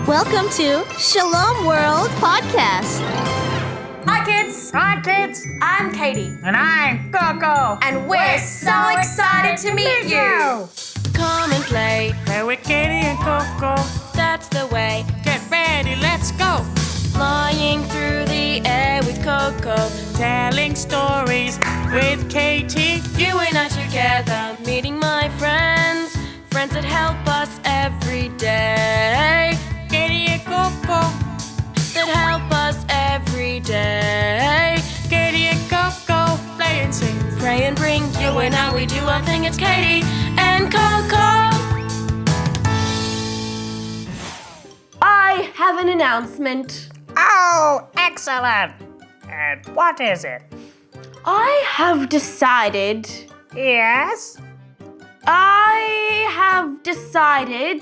Welcome to Shalom World Podcast. Hi kids! Hi kids! I'm Katie. And I'm Koco. And we're so excited to meet you! Come and play. Play with Katie and Koco. That's the way. Get ready, let's go! Flying through the air with Koco. Telling stories with Katie. You and I together. Meeting my friends. Friends that help us every day. Katie and Koco. That help us every day. Katie and Koco. Play and sing. Pray and bring. You and I, we do our thing. It's Katie and Koco. I have an announcement. Oh, excellent! And what is it? I have decided. Yes? I have decided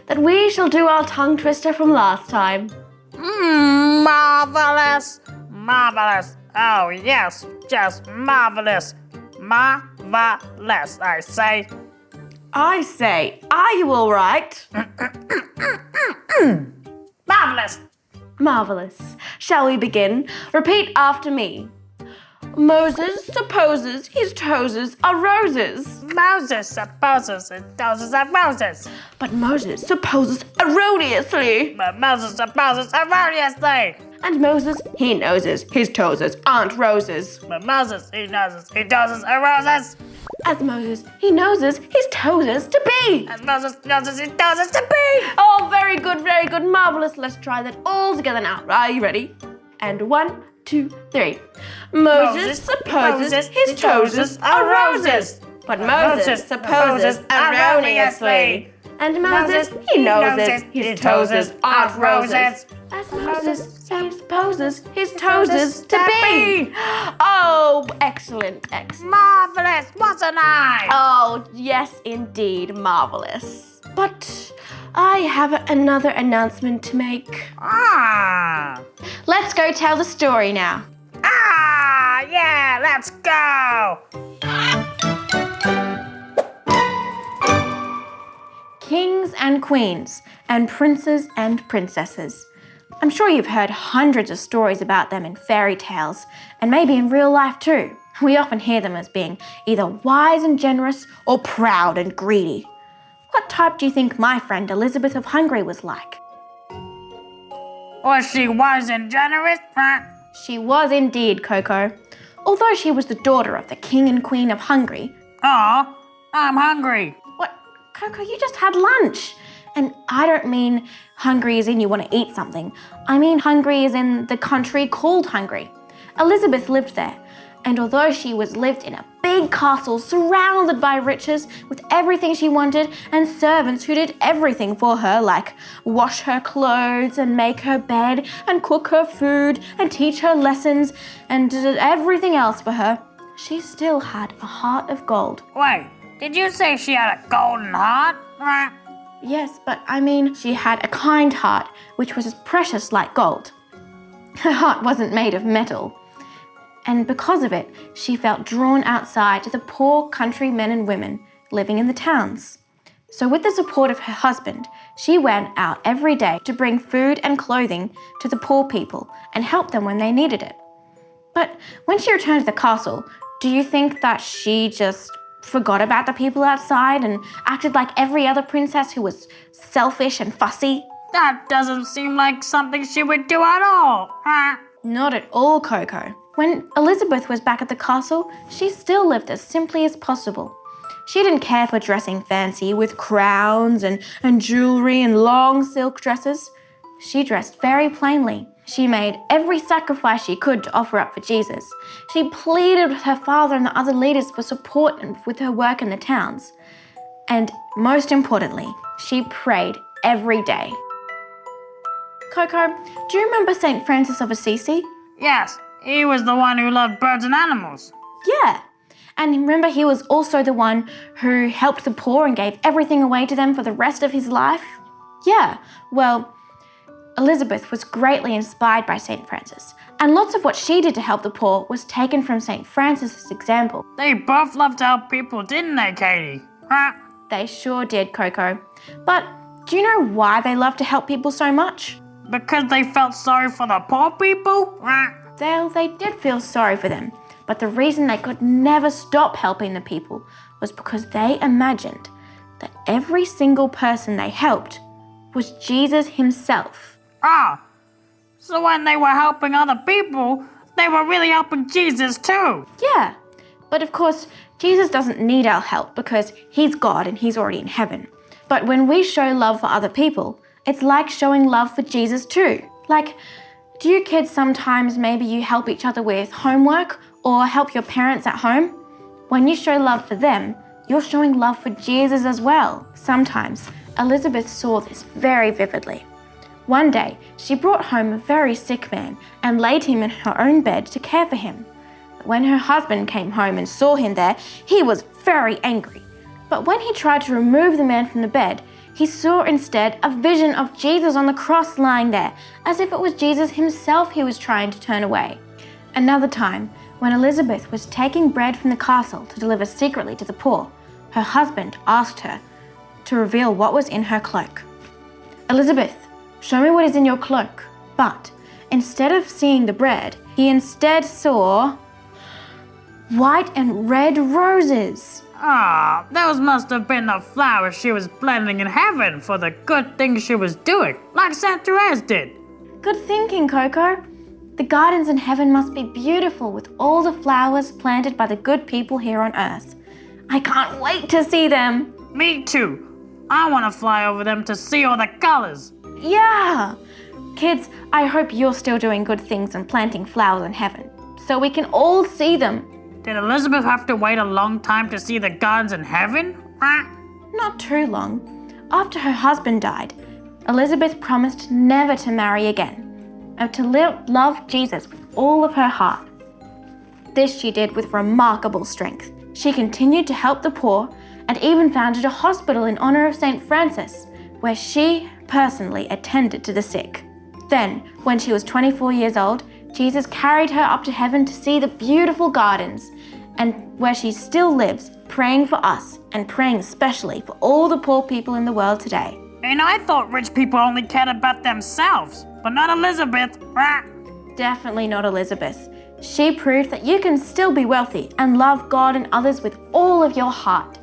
that we shall do our tongue twister from last time. Marvelous! Marvelous! Oh, yes, just marvelous! Marvelous, I say. I say, are you all right? Marvelous! Marvelous. Shall we begin? Repeat after me. Moses supposes his toes are roses. Moses supposes his toes are roses. But Moses supposes erroneously. But Moses supposes erroneously. And Moses, he noses his toes aren't roses. But Moses, he noses his toes are roses. As Moses, he noses his toes to be. As Moses noses his toes to be. Oh, very good, marvelous. Let's try that all together now. Are you ready? And 1, 2, 3. Moses supposes his toes are roses. But Moses supposes erroneously. And Moses, he noses his toes aren't roses. As Moses supposes his toes to be. Oh, excellent. Marvelous, wasn't I? Oh, yes, indeed, marvelous. But I have another announcement to make. Let's go tell the story now. Yeah, let's go. Kings and queens, and princes and princesses. I'm sure you've heard hundreds of stories about them in fairy tales, and maybe in real life too. We often hear them as being either wise and generous or proud and greedy. What type do you think my friend Elizabeth of Hungary was like? Was she wise and generous? She was indeed, Koco. Although she was the daughter of the King and Queen of Hungary. Oh, I'm hungry. What? Koco, you just had lunch. And I don't mean hungry as in you want to eat something. I mean hungry as in the country called Hungary. Elizabeth lived there. And although she lived in a big castle surrounded by riches with everything she wanted and servants who did everything for her, like wash her clothes and make her bed and cook her food and teach her lessons and did everything else for her, she still had a heart of gold. Wait, did you say she had a golden heart? Yes, but I mean she had a kind heart which was as precious like gold. Her heart wasn't made of metal. And because of it, she felt drawn outside to the poor country men and women living in the towns. So with the support of her husband, she went out every day to bring food and clothing to the poor people and help them when they needed it. But when she returned to the castle, do you think that she just forgot about the people outside and acted like every other princess who was selfish and fussy? That doesn't seem like something she would do at all. Not at all, Koco. When Elizabeth was back at the castle, she still lived as simply as possible. She didn't care for dressing fancy with crowns and jewelry and long silk dresses. She dressed very plainly. She made every sacrifice she could to offer up for Jesus. She pleaded with her father and the other leaders for support and with her work in the towns. And most importantly, she prayed every day. Koco, do you remember St. Francis of Assisi? Yes, he was the one who loved birds and animals. Yeah. And remember, he was also the one who helped the poor and gave everything away to them for the rest of his life? Yeah. Well, Elizabeth was greatly inspired by St. Francis, and lots of what she did to help the poor was taken from St. Francis's example. They both loved to help people, didn't they, Katie? Huh? They sure did, Koco. But do you know why they love to help people so much? Because they felt sorry for the poor people? Well, they did feel sorry for them, but the reason they could never stop helping the people was because they imagined that every single person they helped was Jesus himself. So when they were helping other people, they were really helping Jesus too. Yeah, but of course, Jesus doesn't need our help because he's God and he's already in heaven. But when we show love for other people, it's like showing love for Jesus too. Like, do you kids sometimes maybe you help each other with homework or help your parents at home? When you show love for them, you're showing love for Jesus as well. Sometimes, Elizabeth saw this very vividly. One day, she brought home a very sick man and laid him in her own bed to care for him. But when her husband came home and saw him there, he was very angry. But when he tried to remove the man from the bed, he saw instead a vision of Jesus on the cross lying there, as if it was Jesus himself he was trying to turn away. Another time, when Elizabeth was taking bread from the castle to deliver secretly to the poor, her husband asked her to reveal what was in her cloak. "Elizabeth, show me what is in your cloak." But instead of seeing the bread, he instead saw white and red roses. Those must have been the flowers she was blending in heaven for the good things she was doing, like Saint Therese did. Good thinking, Koco. The gardens in heaven must be beautiful with all the flowers planted by the good people here on earth. I can't wait to see them. Me too. I want to fly over them to see all the colors. Yeah. Kids, I hope you're still doing good things and planting flowers in heaven, so we can all see them. Did Elizabeth have to wait a long time to see the gardens in heaven? Not too long. After her husband died, Elizabeth promised never to marry again and to love Jesus with all of her heart. This she did with remarkable strength. She continued to help the poor and even founded a hospital in honor of St. Francis, where she personally attended to the sick. Then, when she was 24 years old, Jesus carried her up to heaven to see the beautiful gardens, and where she still lives, praying for us and praying especially for all the poor people in the world today. And I thought rich people only cared about themselves, but not Elizabeth. Definitely not Elizabeth. She proved that you can still be wealthy and love God and others with all of your heart.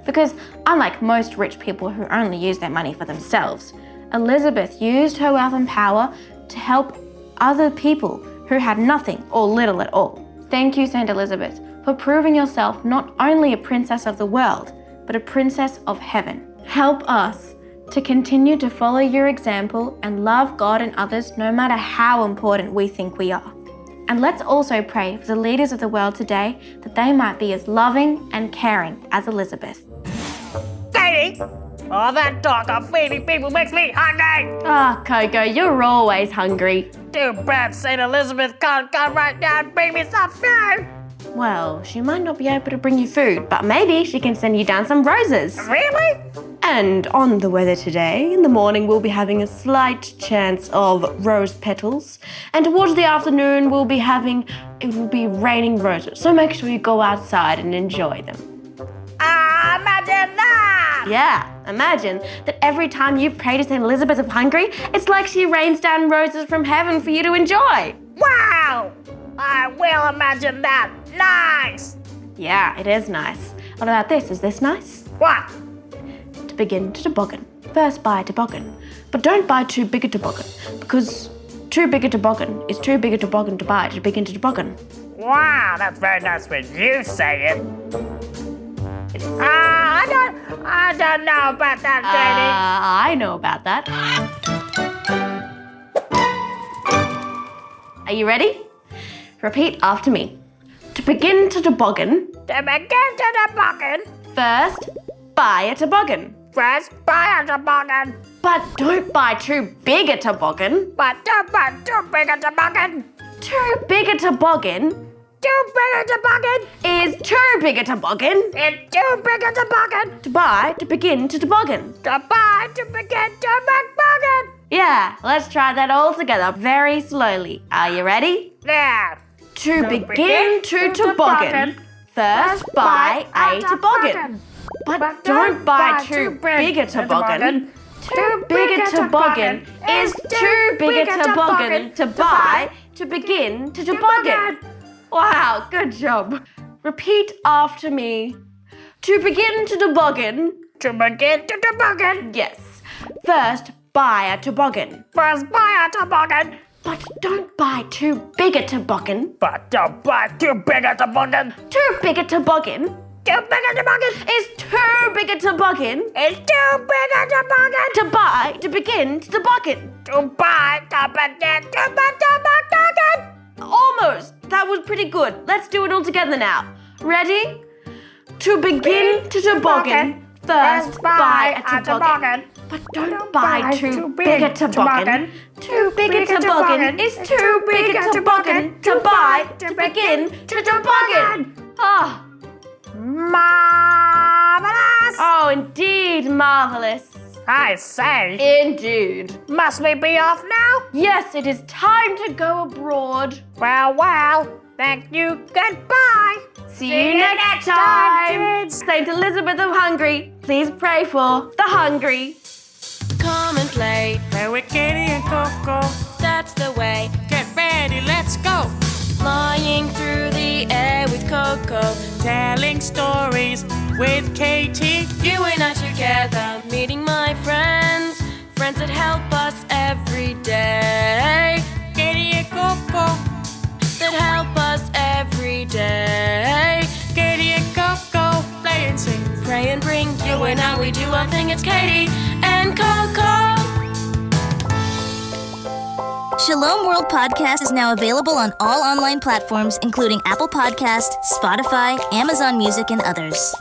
Because unlike most rich people who only use their money for themselves, Elizabeth used her wealth and power to help other people who had nothing or little at all. Thank you, St. Elizabeth, for proving yourself not only a princess of the world, but a princess of heaven. Help us to continue to follow your example and love God and others no matter how important we think we are. And let's also pray for the leaders of the world today that they might be as loving and caring as Elizabeth. Katie! All that talk of feeding people makes me hungry! Koco, you're always hungry. Too bad St. Elizabeth can't come right now and bring me some food! Well, she might not be able to bring you food, but maybe she can send you down some roses. Really? And on the weather today, in the morning we'll be having a slight chance of rose petals, and towards the afternoon it will be raining roses. So make sure you go outside and enjoy them. Imagine that! Yeah, imagine that every time you pray to St. Elizabeth of Hungary, it's like she rains down roses from heaven for you to enjoy. Wow! I will imagine that. Nice! Yeah, it is nice. What about this? Is this nice? What? To begin to toboggan. First buy a toboggan, but don't buy too big a toboggan, because too big a toboggan is too big a toboggan to buy to begin to toboggan. Wow, that's very nice when you say it. I don't know about that, Katie. I know about that. Are you ready? Repeat after me. To begin to toboggan. To begin to toboggan. First, buy a toboggan. First, buy a toboggan. But don't buy too big a toboggan. But don't buy too big a toboggan. Too big a toboggan Too big a toboggan. is too big a toboggan. It's too big a toboggan. To buy, to begin to toboggan. To buy, to begin to toboggan. Yeah, let's try that all together very slowly. Are you ready? There. To begin to toboggan. First buy a toboggan. But don't buy too big a toboggan. Too big a toboggan is too big a toboggan to buy to begin to toboggan. Wow, good job. Repeat after me. To begin to toboggan. To begin to toboggan. Yes. First, buy a toboggan. First buy a toboggan. But don't buy too big a toboggan. But don't buy too big a toboggan. Too big a toboggan Too big a toboggan. is too big a toboggan It's too big a toboggan. to buy to begin to toboggan. To buy to begin to toboggan. Almost. That was pretty good. Let's do it all together now. Ready? To begin to toboggan, first buy a toboggan. But don't buy too big a toboggan. Too big a toboggan is too big a toboggan to buy to begin to toboggan. Ah. Marvelous. Oh, indeed, marvelous. I say. Indeed. Must we be off now? Yes, it is time to go abroad. Well. Thank you. Goodbye. See you next time. kids. Saint Elizabeth of Hungary, please pray for the hungry. Come and play, Play with Katie and Koco. that's the way. Get ready, let's go. Flying through the air with Coco. Telling stories with Katie. You and I together, meeting my friends. Friends that help us every day. Katie and Koco. That help us every day. Katie and Koco. Play and sing. Pray and bring you and I, we do our thing. It's Katie and Coco. Shalom World Podcast is now available on all online platforms, including Apple Podcast, Spotify, Amazon Music, and others.